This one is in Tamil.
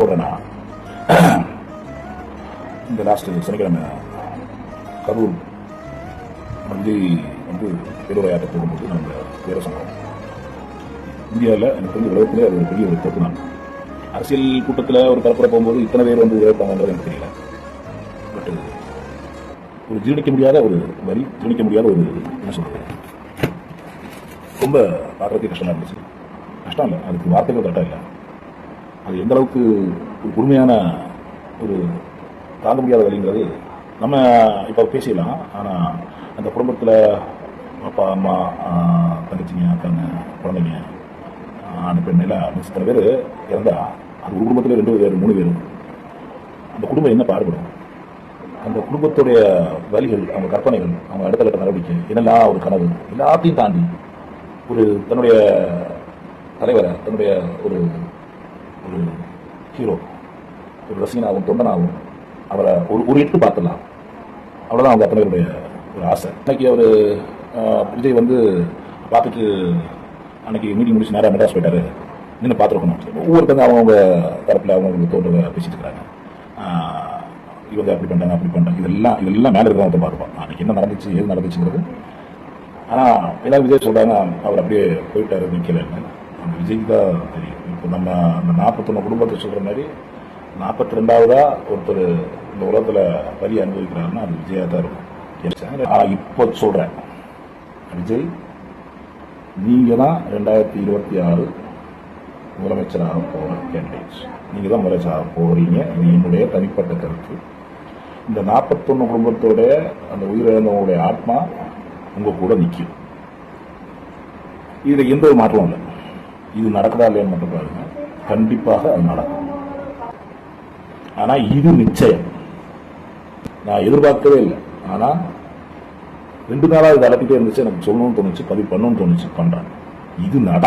சொல்றேன்னா, இந்த லாஸ்ட் சனிக்கிழமை கரூர் விஜய் வந்து பேருரையாற்ற போகும்போது நம்ம வேற சம்பவம் இந்தியாவில் எனக்கு தெரிஞ்ச உலகத்திலே அது ஒரு பெரிய ஒரு தப்பு தான். அரசியல் கூட்டத்தில் ஒரு பரப்புரை போகும்போது இத்தனை பேர் வந்து உழைப்பாங்கன்றது எனக்கு தெரியல. பட் ஒரு ஜீரணிக்க முடியாத ஒரு வரி, ஜீரணிக்க முடியாத ஒரு என்ன சொல்றது, ரொம்ப பார்க்கறதுக்கு கஷ்டமா இருந்துச்சு. கஷ்டம் இல்லை, அதுக்கு வார்த்தைகள் கரெக்டாக இல்லை. அது எந்த அளவுக்கு ஒரு பொறுமையான ஒரு தாங்க முடியாத வழிங்கிறது நம்ம இப்போ பேசிடலாம். ஆனால் அந்த குடும்பத்தில் அப்பா அம்மா தங்கச்சிங்க அக்காங்க குழந்தைங்க ஆண் பெண் எல்லாம் இத்தனை பேர் இறந்தா அது ஒரு குடும்பத்தில் 2 பேர் 3 பேர் அந்த குடும்பம் என்ன பாடுபடும்? அந்த குடும்பத்துடைய வழிகள், அவங்க கற்பனைகள், அவங்க அடுத்த கட்ட நடவடிக்கை என்னெல்லாம் ஒரு கனவு எல்லாத்தையும் தாண்டி ஒரு தன்னுடைய தலைவரை, தன்னுடைய ஒரு ஒரு ஹீரோ, ஒரு ரசிகனாகவும் தொண்டனாகவும் அவரை ஒரு எட்டு பார்த்துடலாம். அவ்வளோதான் அவங்க அத்தனை பேருடைய ஒரு ஆசை. இன்னைக்கு அவர் விஜய் வந்து பார்த்துட்டு அன்னைக்கு மீட்டிங் முடிச்சு நேராக மெட்ராஸ் போயிட்டாரு. நின்று பார்த்துருக்கணும். ஒவ்வொருத்தங்க அவங்கவுங்க தரப்பில் அவங்க தோன்ற பேசிட்டு இருக்கிறாங்க. இவங்க அப்படி பண்ணிட்டாங்க, அப்படி பண்ணிட்டாங்க, இதெல்லாம் மேலே இருக்கிறவங்க பார்த்துப்பான் அன்னைக்கு என்ன நடந்துச்சு, ஏது நடந்துச்சுங்கிறது. ஆனால் எல்லாரும் விஜய் சொல்கிறாங்க அவர் அப்படியே போயிட்டாரு நிற்கல. அந்த விஜய்க்கு தான் தெரியும். இப்போ நம்ம அந்த 41 குடும்பத்தை சொல்கிற மாதிரி 42வதா ஒருத்தர் இந்த உலகத்தில் வரி அனுபவிக்கிறாருன்னா அது விஜயா தான் இருக்கும். இப்போ சொல்கிறேன், விஜய் நீங்கள் தான் 2026 முதலமைச்சராக போகிற கேண்டிடேட்ஸ். நீங்கள் தான் முதலமைச்சராக போகிறீங்க. இது என்னுடைய தனிப்பட்ட கருத்து. இந்த 41 குடும்பத்தோட அந்த உயிரிழந்தவங்களுடைய ஆத்மா உங்கள் கூட நிற்கும். இதில் எந்த ஒரு மாற்றமும் இல்லை. இது நடக்குதா இல்லையான்னு மட்டும் பாருங்க. கண்டிப்பாக அது நடக்கும். ஆனால் இது நிச்சயம். நான் எதிர்பார்க்கவே இல்லை. ஆனால் 2 நாளாக இது அலப்பிட்டே இருந்துச்சு. எனக்கு சொல்லணும்னு தோணுச்சு, பதிவு பண்ணணும்னு தோணுச்சு, பண்றேன். இது